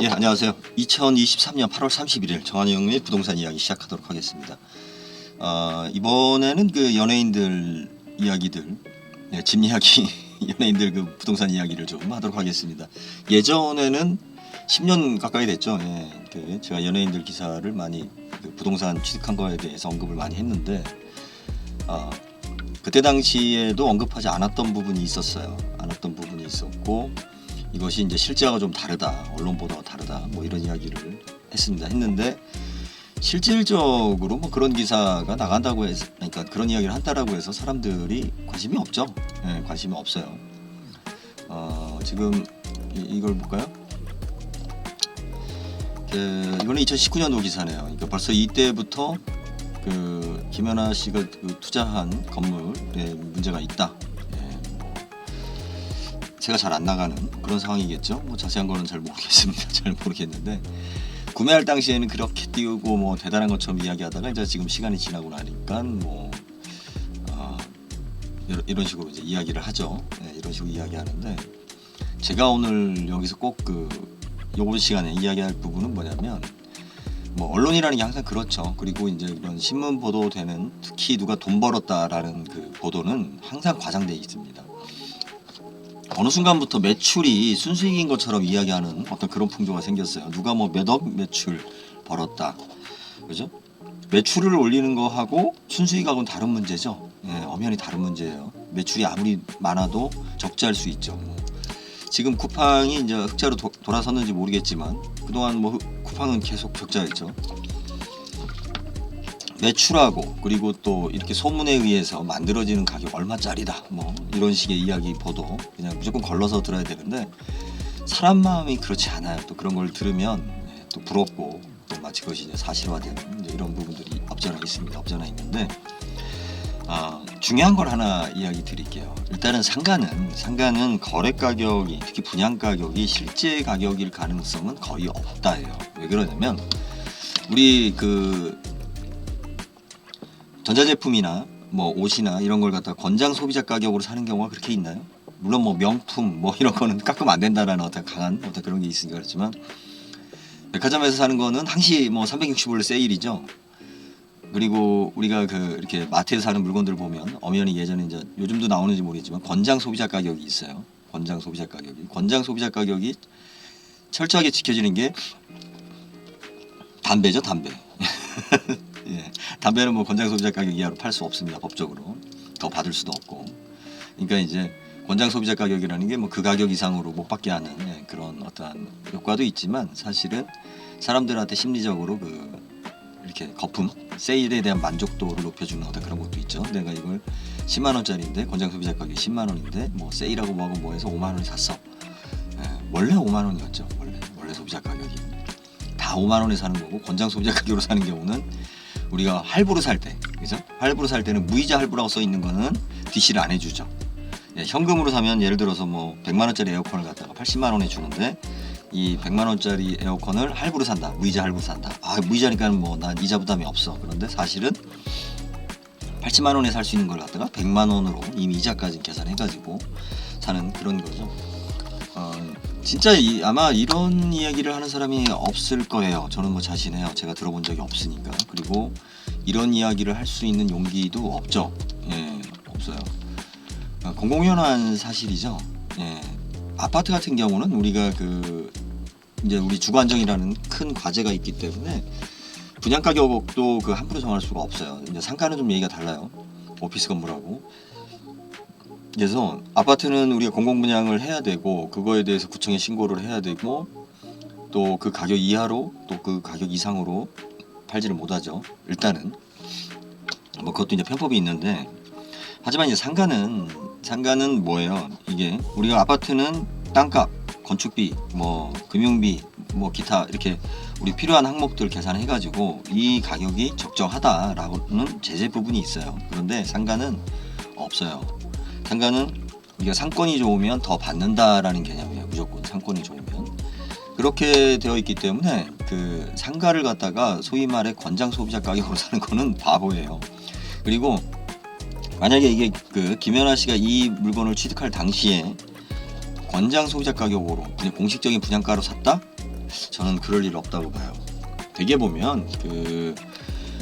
예, 안녕하세요. 2023년 8월 31일 정한영의 부동산 이야기 시작하도록 하겠습니다. 이번에는 그 연예인들 이야기들, 집 이야기, 연예인들 그 부동산 이야기를 좀 하도록 하겠습니다. 예전에는 10년 가까이 됐죠. 제가 연예인들 기사를 많이 그 부동산 취득한 거에 대해서 언급을 많이 했는데, 그때 당시에도 언급하지 않았던 부분이 있었어요. 않았던 부분이 있었고, 이것이 이제 실제하고 좀 다르다, 언론 보도가 다르다, 뭐 이런 이야기를 했는데 실질적으로 뭐 그런 기사가 나간다고 해서, 그러니까 그런 이야기를 한다라고 해서 사람들이 관심이 없죠. 관심이 없어요. 지금 이걸 볼까요? 이거는 2019년도 기사네요. 그러니까 벌써 이때부터 그 김연아 씨가 그 투자한 건물에 문제가 있다. 제가 잘 안 나가는 그런 상황이겠죠. 뭐 자세한 거는 잘 모르겠습니다. 잘 모르겠는데 구매할 당시에는 그렇게 띄우고 뭐 대단한 것처럼 이야기하다가 이제 지금 시간이 지나고 나니까 뭐 이런 식으로 이제 이야기를 하죠. 이런 식으로 이야기하는데 제가 오늘 여기서 꼭 요번 시간에 이야기할 부분은 뭐냐면, 뭐 언론이라는 게 항상 그렇죠. 그리고 이제 이런 신문 보도되는, 특히 누가 돈 벌었다라는 그 보도는 항상 과장돼 있습니다. 어느 순간부터 매출이 순수익인 것처럼 이야기하는 어떤 그런 풍조가 생겼어요. 누가 뭐 몇억 매출 벌었다, 그죠? 매출을 올리는 거하고 순수익하고는 다른 문제죠. 엄연히 다른 문제예요. 매출이 아무리 많아도 적자일 수 있죠. 지금 쿠팡이 이제 흑자로 돌아섰는지 모르겠지만 그동안 뭐 쿠팡은 계속 적자였죠. 매출하고 그리고 또 이렇게 소문에 의해서 만들어지는 가격 얼마짜리다, 뭐 이런 식의 이야기 보도 그냥 무조건 걸러서 들어야 되는데, 사람 마음이 그렇지 않아요. 또 그런 걸 들으면 또 부럽고 또 마치 그것이 이제 사실화되는 이제 이런 부분들이 없잖아 있는데, 중요한 걸 하나 이야기 드릴게요. 일단은 상가는 거래 가격이, 특히 분양 가격이 실제 가격일 가능성은 거의 없다예요. 왜 그러냐면 우리 그 전자제품이나 뭐 옷이나 이런 걸 갖다 권장 소비자 가격으로 사는 경우가 그렇게 있나요? 물론 뭐 명품 뭐 이런 거는 깎으면 안 된다라는 어떤 강한 어떤 그런 게 있으니까 그렇지만, 백화점에서 사는 거는 항시 뭐 365일 세일이죠. 그리고 우리가 그 이렇게 마트에서 사는 물건들 보면 엄연히 예전에 이제 요즘도 나오는지 모르겠지만 권장 소비자 가격이 있어요. 권장 소비자 가격이 철저하게 지켜지는 게 담배죠, 담배. 담배는 뭐 권장 소비자 가격 이하로 팔 수 없습니다. 법적으로 더 받을 수도 없고. 그러니까 이제 권장 소비자 가격이라는 게 뭐 그 가격 이상으로 못 받게 하는 그런 어떠한 효과도 있지만, 사실은 사람들한테 심리적으로 이렇게 거품, 세일에 대한 만족도를 높여주는 어떤 그런 것도 있죠. 내가 이걸 10만 원짜리인데 권장 소비자 가격이 10만 원인데 뭐 세일하고 뭐하고 뭐 해서 5만 원에 샀어. 원래 5만 원이었죠. 원래 소비자 가격이 다 5만 원에 사는 거고, 권장 소비자 가격으로 사는 경우는 우리가 할부로 살 때, 그죠? 할부로 살 때는 무이자 할부라고 써 있는 거는 DC를 안 해주죠. 현금으로 사면 예를 들어서 뭐 100만 원짜리 에어컨을 갖다가 80만 원에 주는데, 이 100만 원짜리 에어컨을 할부로 산다, 무이자 할부로 산다. 무이자니까 뭐 난 이자 부담이 없어. 그런데 사실은 80만 원에 살 수 있는 걸 갖다가 100만 원으로 이미 이자까지 계산해가지고 사는 그런 거죠. 진짜 아마 이런 이야기를 하는 사람이 없을 거예요. 저는 뭐 자신해요. 제가 들어본 적이 없으니까. 그리고 이런 이야기를 할 수 있는 용기도 없죠. 없어요. 공공연한 사실이죠. 아파트 같은 경우는 우리가 이제 우리 주거안정이라는 큰 과제가 있기 때문에 분양 가격도 함부로 정할 수가 없어요. 이제 상가는 좀 얘기가 달라요. 오피스 건물하고. 그래서 아파트는 우리가 공공분양을 해야 되고, 그거에 대해서 구청에 신고를 해야 되고, 또 그 가격 이하로 또 그 가격 이상으로 팔지를 못하죠. 일단은 뭐 그것도 이제 편법이 있는데, 하지만 이제 상가는 뭐예요? 이게 우리가 아파트는 땅값, 건축비, 뭐 금융비, 뭐 기타 이렇게 우리 필요한 항목들 계산해가지고 이 가격이 적정하다라고는 제재 부분이 있어요. 그런데 상가는 없어요. 상가는 우리가 상권이 좋으면 더 받는다라는 개념이에요. 무조건 상권이 좋으면. 그렇게 되어 있기 때문에 그 상가를 갖다가 소위 말해 권장 소비자 가격으로 사는 거는 바보예요. 그리고 만약에 이게 김연아 씨가 이 물건을 취득할 당시에 권장 소비자 가격으로 공식적인 분양가로 샀다? 저는 그럴 일 없다고 봐요. 되게 보면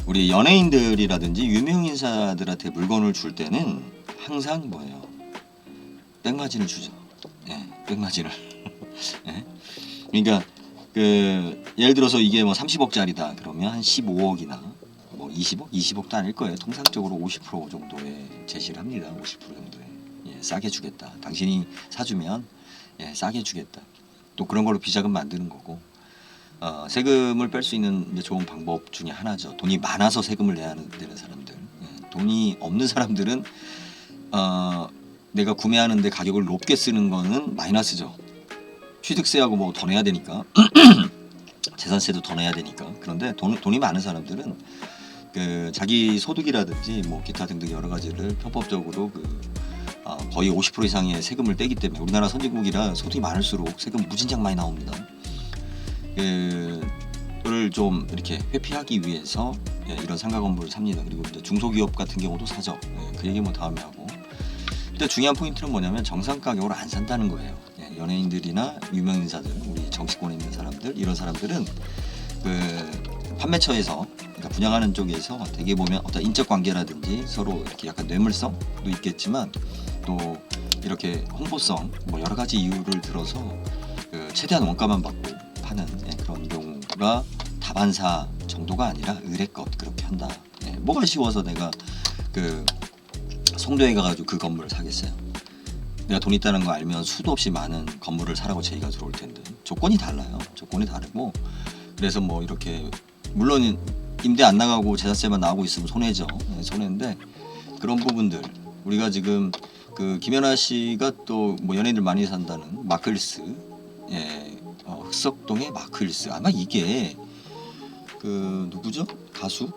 우리 연예인들이라든지 유명 인사들한테 물건을 줄 때는 항상 뭐예요? 백마진을 주죠. 예, 백마진을. 예? 그러니까 예를 들어서 이게 뭐 30억짜리다 그러면 한 15억이나 뭐 20억, 20억도 아닐 거예요. 통상적으로 50% 정도에 제시를 합니다. 50% 정도에. 예, 싸게 주겠다. 당신이 사주면 예, 싸게 주겠다. 또 그런 걸로 비자금 만드는 거고. 세금을 뺄 수 있는 이제 좋은 방법 중에 하나죠. 돈이 많아서 세금을 내야 되는 사람들. 예, 돈이 없는 사람들은 내가 구매하는데 가격을 높게 쓰는 거는 마이너스죠. 취득세하고 뭐 더 내야 되니까 재산세도 더 내야 되니까. 그런데 돈이 많은 사람들은 자기 소득이라든지 뭐 기타 등등 여러 가지를 편법적으로 거의 50% 이상의 세금을 떼기 때문에 우리나라 선진국이라 소득이 많을수록 세금 무진장 많이 나옵니다. 그를 좀 이렇게 회피하기 위해서 예, 이런 상가 건물을 삽니다. 그리고 이제 중소기업 같은 경우도 사죠. 예, 그 얘기 뭐 다음에 하고. 일단 중요한 포인트는 뭐냐면 정상 가격으로 안 산다는 거예요. 예, 연예인들이나 유명 인사들, 우리 정치권에 있는 사람들, 이런 사람들은 판매처에서 그러니까 분양하는 쪽에서 되게 보면 어떤 인적 관계라든지 서로 이렇게 약간 뇌물성도 있겠지만 또 이렇게 홍보성 뭐 여러 가지 이유를 들어서 최대한 원가만 받고 하는 예, 그런 경우가 다반사 정도가 아니라 의례껏 그렇게 한다. 예, 뭐가 쉬워서 내가 송도에 가가지고 그 건물을 사겠어요. 내가 돈 있다는 거 알면 수도 없이 많은 건물을 사라고 제의가 들어올 텐데 조건이 달라요. 조건이 다르고 그래서 뭐 이렇게 물론 임대 안 나가고 재산세만 나오고 있으면 손해죠. 예, 손해인데 그런 부분들 우리가 지금 김연아 씨가 또 뭐 연예인들 많이 산다는 마클스 예. 흑석동의 마크힐스 아마 이게 누구죠? 가수?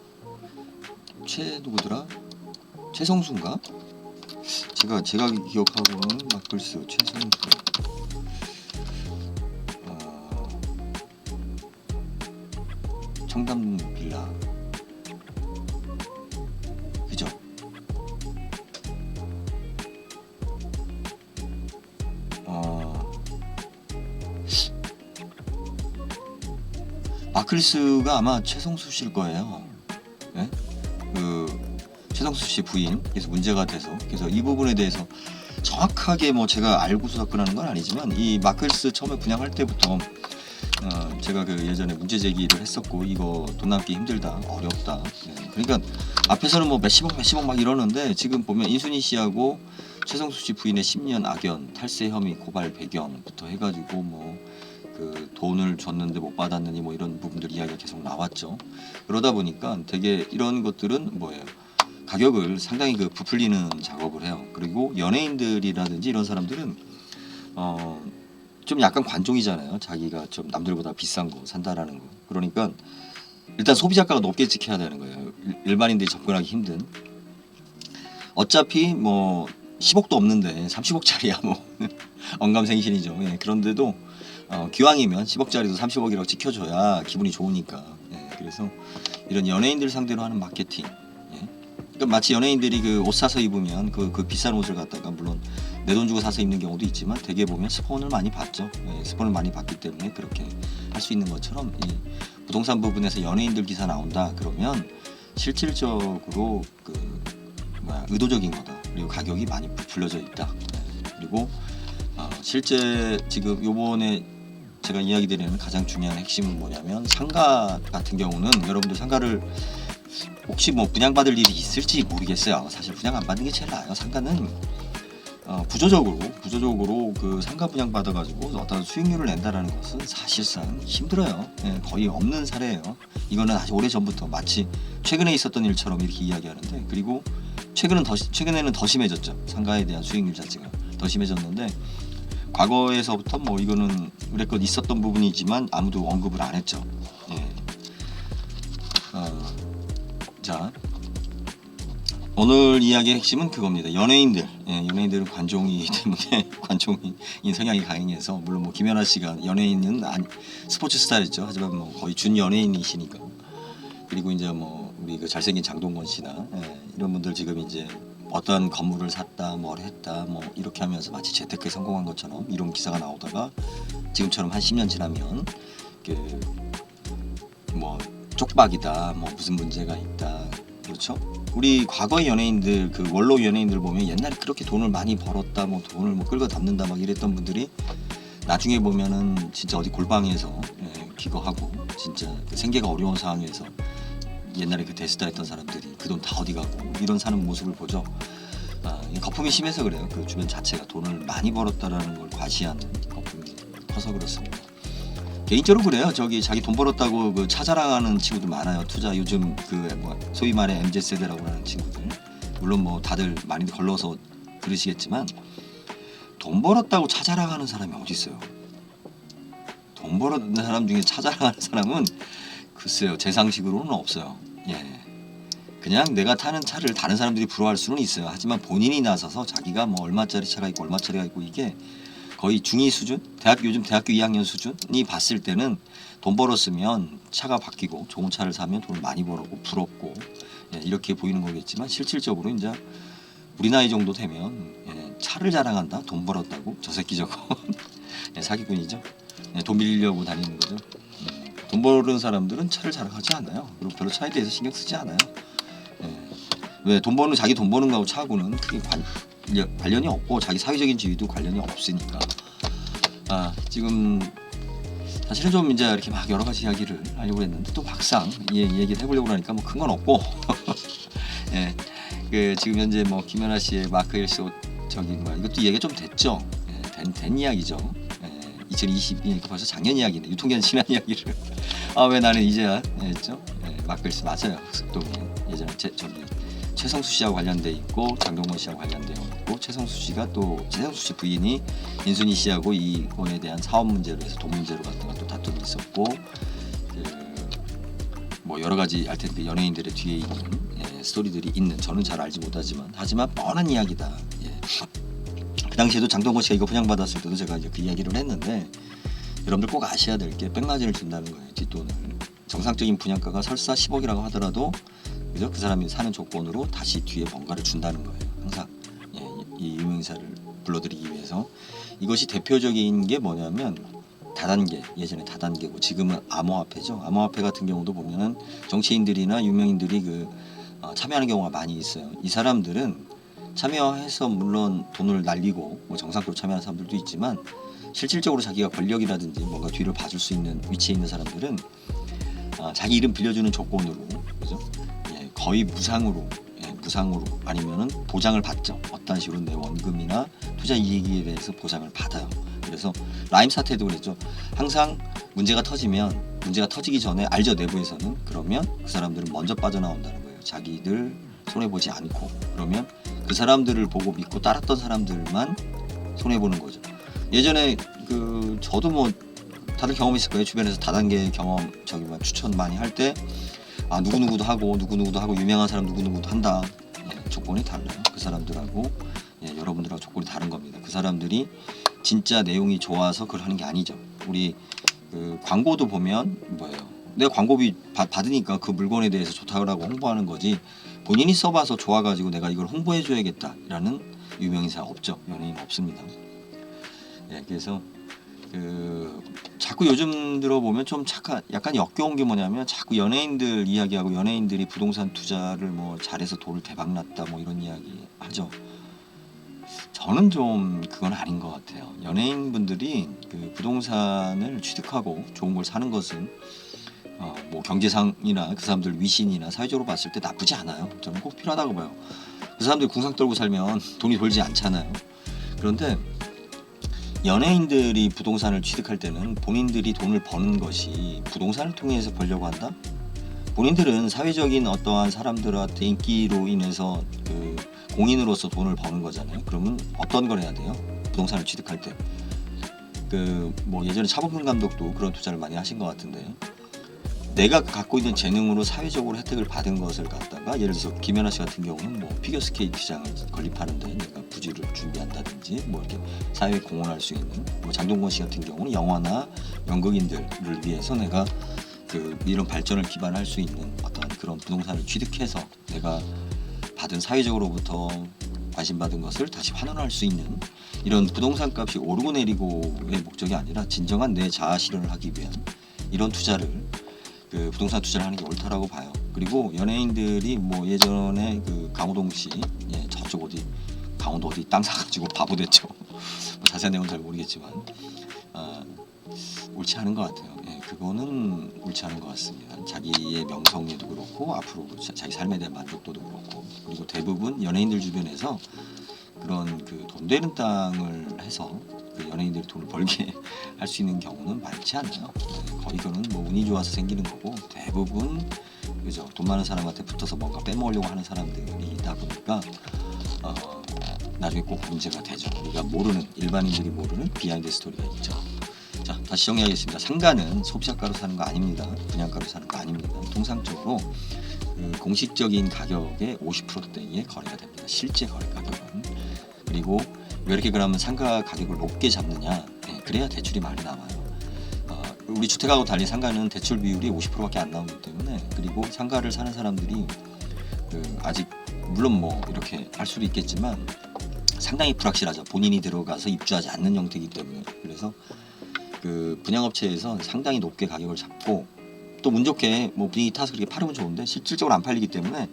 누구더라? 최성수인가? 제가 기억하고는 마크힐스 최성수 청담 빌라 그죠? 마클스가 아마 최성수 씨일 거예요. 네? 최성수 씨 부인 그래서 문제가 돼서 그래서 이 부분에 대해서 정확하게 뭐 제가 알고서 접근하는 건 아니지만 이 마클스 처음에 분양할 때부터 제가 예전에 문제 제기를 했었고 이거 돈 남기 힘들다 어렵다. 네. 그러니까 앞에서는 뭐 몇십억 막 이러는데 지금 보면 인순이 씨하고 최성수 씨 부인의 10년 악연 탈세 혐의 고발 배경부터 해가지고 뭐 돈을 줬는데 못 받았느니 뭐 이런 부분들 이야기가 계속 나왔죠. 그러다 보니까 되게 이런 것들은 뭐예요? 가격을 상당히 부풀리는 작업을 해요. 그리고 연예인들이라든지 이런 사람들은 좀 약간 관종이잖아요. 자기가 좀 남들보다 비싼 거 산다라는 거. 그러니까 일단 소비자가가 높게 찍혀야 되는 거예요. 일반인들이 접근하기 힘든. 어차피 뭐 10억도 없는데 30억짜리야 뭐 언감생신이죠. 예, 그런데도 기왕이면 10억짜리도 30억이라고 찍혀줘야 기분이 좋으니까. 예, 그래서 이런 연예인들 상대로 하는 마케팅. 예. 그러니까 마치 연예인들이 옷 사서 입으면 그 비싼 옷을 갖다가 물론 내 돈 주고 사서 입는 경우도 있지만 대개 보면 스폰을 많이 받죠. 예, 스폰을 많이 받기 때문에 그렇게 할 수 있는 것처럼 이 부동산 부분에서 연예인들 기사 나온다 그러면 실질적으로 의도적인 거다. 그리고 가격이 많이 부풀려져 있다. 예, 그리고 실제 지금 요번에 제가 이야기 드리는 가장 중요한 핵심은 뭐냐면 상가 같은 경우는 여러분들 상가를 혹시 뭐 분양받을 일이 있을지 모르겠어요. 사실 분양 안 받는 게 제일 나아요. 상가는 부조적으로 상가 분양 받아가지고 어떤 수익률을 낸다라는 것은 사실상 힘들어요. 예, 거의 없는 사례예요. 이거는 아주 오래 전부터 마치 최근에 있었던 일처럼 이렇게 이야기하는데 그리고 최근에는 더 심해졌죠. 상가에 대한 수익률 자체가 더 심해졌는데 과거에서부터 뭐 이거는 그랬건 있었던 부분이지만 아무도 언급을 안 했죠. 예. 자 오늘 이야기의 핵심은 그겁니다. 연예인들, 예, 연예인들은 관종이기 때문에 관종인 성향이 강해서 물론 뭐 김연아 씨가 연예인은 스포츠 스타였죠. 하지만 뭐 거의 준 연예인이시니까. 그리고 이제 뭐 우리 잘생긴 장동건 씨나 예, 이런 분들 지금 이제 어떤 건물을 샀다, 뭘 했다, 뭐 이렇게 하면서 마치 재테크에 성공한 것처럼 이런 기사가 나오다가 지금처럼 한 10년 지나면 뭐 쪽박이다, 뭐 무슨 문제가 있다, 그렇죠? 우리 과거의 연예인들, 그 원로 연예인들 보면 옛날에 그렇게 돈을 많이 벌었다, 뭐 돈을 뭐 끌고 담는다 막 이랬던 분들이 나중에 보면은 진짜 어디 골방에서 기거하고 진짜 그 생계가 어려운 상황에서 옛날에 그 대스타 했던 사람들이 그 돈 다 어디 가고 이런 사는 모습을 보죠. 거품이 심해서 그래요. 그 주변 자체가 돈을 많이 벌었다라는 걸 과시하는 거품이 커서 그렇습니다. 개인적으로 그래요. 저기 자기 돈 벌었다고 그 차자랑하는 친구들 많아요. 투자 요즘 그 뭐 소위 말해 MZ 세대라고 하는 친구들. 물론 뭐 다들 많이 걸러서 그러시겠지만 돈 벌었다고 차자랑하는 사람이 어디 있어요? 돈 벌었는 사람 중에 차자랑하는 사람은 글쎄요, 제 상식으로는 없어요. 예. 그냥 내가 타는 차를 다른 사람들이 부러워할 수는 있어요. 하지만 본인이 나서서 자기가 뭐 얼마짜리 차가 있고 얼마짜리가 있고 이게 거의 중2 수준? 요즘 대학교 2학년 수준이 봤을 때는 돈 벌었으면 차가 바뀌고 좋은 차를 사면 돈을 많이 벌었고 부럽고 이렇게 보이는 거겠지만 실질적으로 이제 우리 나이 정도 되면 차를 자랑한다? 돈 벌었다고? 저 새끼 저거 사기꾼이죠. 돈 빌리려고 다니는 거죠. 돈 버는 사람들은 차를 자랑하지 않아요. 그리고 별로 차에 대해서 신경 쓰지 않아요. 왜 자기 돈 버는 거하고 차하고는 크게 관련이 없고 자기 사회적인 지위도 관련이 없으니까. 지금 사실은 좀 이제 이렇게 막 여러 가지 이야기를 하려고 했는데 또 막상 이 얘기를 해보려고 하니까 뭐 큰 건 없고. 지금 현재 뭐 김연아 씨의 마크 헬스 저기 뭐 이것도 얘기가 좀 됐죠. 된 이야기죠. 2020이니까 벌써 작년 이야기네. 유통기한 지난 이야기를. 왜 나는 이제야 했죠. 마크 헬스 맞아요. 흑석동에 예전에 저기 최성수 씨하고 관련돼 있고 장동건 씨하고 관련되어 있고 최성수 씨 부인이 인순이 씨하고 이거에 대한 사업 문제로 해서 돈 문제로 같은 것도 다툼이 있었고 뭐 여러 가지 알 텐데 연예인들의 뒤에 있는 스토리들이 있는 저는 잘 알지 못하지만 하지만 뻔한 이야기다. 그 당시에도 장동건 씨가 이거 분양받았을 때도 제가 이제 그 이야기를 했는데 여러분들 꼭 아셔야 될 게 백마진을 준다는 거예요. 뒷돈을. 정상적인 분양가가 설사 10억이라고 하더라도 그죠? 그 사람이 사는 조건으로 다시 뒤에 뭔가를 준다는 거예요. 항상 이 유명인사를 불러들이기 위해서. 이것이 대표적인 게 뭐냐면 다단계, 예전에 다단계고 지금은 암호화폐죠. 암호화폐 같은 경우도 보면은 정치인들이나 유명인들이 참여하는 경우가 많이 있어요. 이 사람들은 참여해서 물론 돈을 날리고 뭐 정상적으로 참여하는 사람들도 있지만 실질적으로 자기가 권력이라든지 뭔가 뒤를 봐줄 수 있는 위치에 있는 사람들은 자기 이름 빌려주는 조건으로 그죠? 거의 무상으로 아니면은 보장을 받죠. 어떤 식으로 내 원금이나 투자 이익에 대해서 보장을 받아요. 그래서 라임 사태도 그랬죠. 항상 문제가 터지기 전에 알죠, 내부에서는. 그러면 그 사람들은 먼저 빠져나온다는 거예요. 자기들 손해보지 않고. 그러면 그 사람들을 보고 믿고 따랐던 사람들만 손해보는 거죠. 예전에 저도 뭐 다들 경험 있을 거예요. 주변에서 다단계 경험 추천 많이 할 때 누구누구도 하고 유명한 사람 누구누구도 한다. 조건이 달라요. 그 사람들하고 여러분들하고 조건이 다른 겁니다. 그 사람들이 진짜 내용이 좋아서 그걸 하는 게 아니죠. 우리 광고도 보면 뭐예요? 내가 광고비 받으니까 그 물건에 대해서 좋다고 홍보하는 거지 본인이 써봐서 좋아가지고 내가 이걸 홍보해줘야겠다라는 유명인사 없죠. 연예인 없습니다. 그래서 자꾸 요즘 들어보면 좀 약간 역겨운 게 뭐냐면 자꾸 연예인들 이야기하고 연예인들이 부동산 투자를 뭐 잘해서 돈을 대박 났다 뭐 이런 이야기 하죠. 저는 좀 그건 아닌 것 같아요. 연예인분들이 부동산을 취득하고 좋은 걸 사는 것은 뭐 경제상이나 그 사람들 위신이나 사회적으로 봤을 때 나쁘지 않아요. 저는 꼭 필요하다고 봐요. 그 사람들이 궁상 떨고 살면 돈이 돌지 않잖아요. 그런데 연예인들이 부동산을 취득할 때는 본인들이 돈을 버는 것이 부동산을 통해서 벌려고 한다? 본인들은 사회적인 어떠한 사람들한테 인기로 인해서 공인으로서 돈을 버는 거잖아요. 그러면 어떤 걸 해야 돼요? 부동산을 취득할 때. 뭐 예전에 차범근 감독도 그런 투자를 많이 하신 것 같은데 내가 갖고 있는 재능으로 사회적으로 혜택을 받은 것을 갖다가 예를 들어서 김연아 씨 같은 경우는 뭐 피겨스케이트장을 건립하는데 내가 부지를 준비한다든지 뭐 이렇게 사회에 공헌할 수 있는 뭐 장동건 씨 같은 경우는 영화나 연극인들을 위해서 내가 이런 발전을 기반할 수 있는 어떤 그런 부동산을 취득해서 내가 받은 사회적으로부터 관심받은 것을 다시 환원할 수 있는 이런 부동산 값이 오르고 내리고의 목적이 아니라 진정한 내 자아 실현을 하기 위한 이런 투자를 그 부동산 투자를 하는 게 옳다라고 봐요. 그리고 연예인들이 뭐 예전에 그 강호동 씨, 예, 저쪽 어디 강원도 어디 땅 사가지고 바보 됐죠. 뭐 자세한 내용은 잘 모르겠지만 옳지 않은 것 같아요. 예, 그거는 옳지 않은 것 같습니다. 자기의 명성에도 그렇고 앞으로 자기 삶에 대한 만족도도 그렇고, 그리고 대부분 연예인들 주변에서 그런 그 돈 되는 땅을 해서 그 연예인들이 돈을 벌게 할 수 있는 경우는 많지 않아요. 네, 거의 그는 뭐 운이 좋아서 생기는 거고, 대부분 그죠, 돈 많은 사람한테 붙어서 뭔가 빼먹으려고 하는 사람들이다 보니까 나중에 꼭 문제가 되죠. 우리가 모르는, 일반인들이 모르는 비하인드 스토리가 있죠. 자, 다시 정리하겠습니다. 상가는 소비자가로 사는 거 아닙니다. 분양가로 사는 거 아닙니다. 통상적으로 그 공식적인 가격의 50%대에 거래가 됩니다. 실제 거래 가격은. 그리고 왜 이렇게 그러면 상가 가격을 높게 잡느냐? 네, 그래야 대출이 많이 남아요. 우리 주택하고 달리 상가는 대출 비율이 50%밖에 안 나오기 때문에, 그리고 상가를 사는 사람들이 그 아직 물론 뭐 이렇게 할 수도 있겠지만 상당히 불확실하죠. 본인이 들어가서 입주하지 않는 형태이기 때문에. 그래서 그 분양업체에서 상당히 높게 가격을 잡고, 또 운 좋게 뭐 분위기 타서 그렇게 팔으면 좋은데 실질적으로 안 팔리기 때문에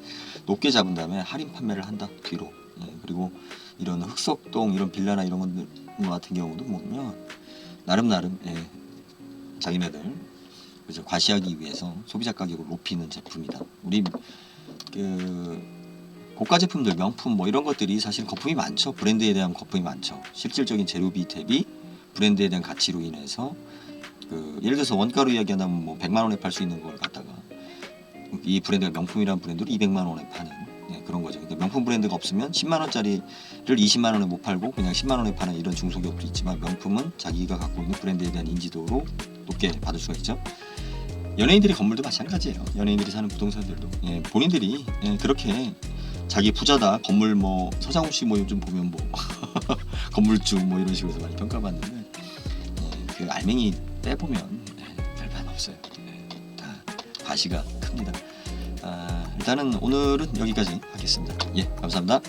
높게 잡은 다음에 할인 판매를 한다, 뒤로. 예, 그리고 이런 흑석동 이런 빌라나 이런 것들 같은 경우도 보면 나름 예, 자기네들 그죠, 과시하기 위해서 소비자 가격을 높이는 제품이다. 우리 그 고가 제품들, 명품 뭐 이런 것들이 사실 거품이 많죠. 브랜드에 대한 거품이 많죠. 실질적인 재료비 대비 브랜드에 대한 가치로 인해서 그 예를 들어서 원가로 이야기한다면 뭐 100만 원에 팔 수 있는 걸 갖다가 이 브랜드가 명품이라는 브랜드로 200만 원에 파는, 네, 그런 거죠. 그러니까 명품 브랜드가 없으면 10만 원짜리를 20만 원에 못 팔고 그냥 10만 원에 파는 이런 중소기업도 있지만, 명품은 자기가 갖고 있는 브랜드에 대한 인지도로 높게 받을 수가 있죠. 연예인들이 건물도 마찬가지예요. 연예인들이 사는 부동산들도, 예, 본인들이 예, 그렇게 자기 부자다, 건물 뭐 서장훈 씨 뭐 요즘 보면 뭐 건물주 뭐 이런 식으로 해서 많이 평가받는데, 예, 그 알맹이 빼보면 별반 없어요. 예, 다 과시가 큽니다. 일단은 오늘은 여기까지 하겠습니다. 예, 감사합니다.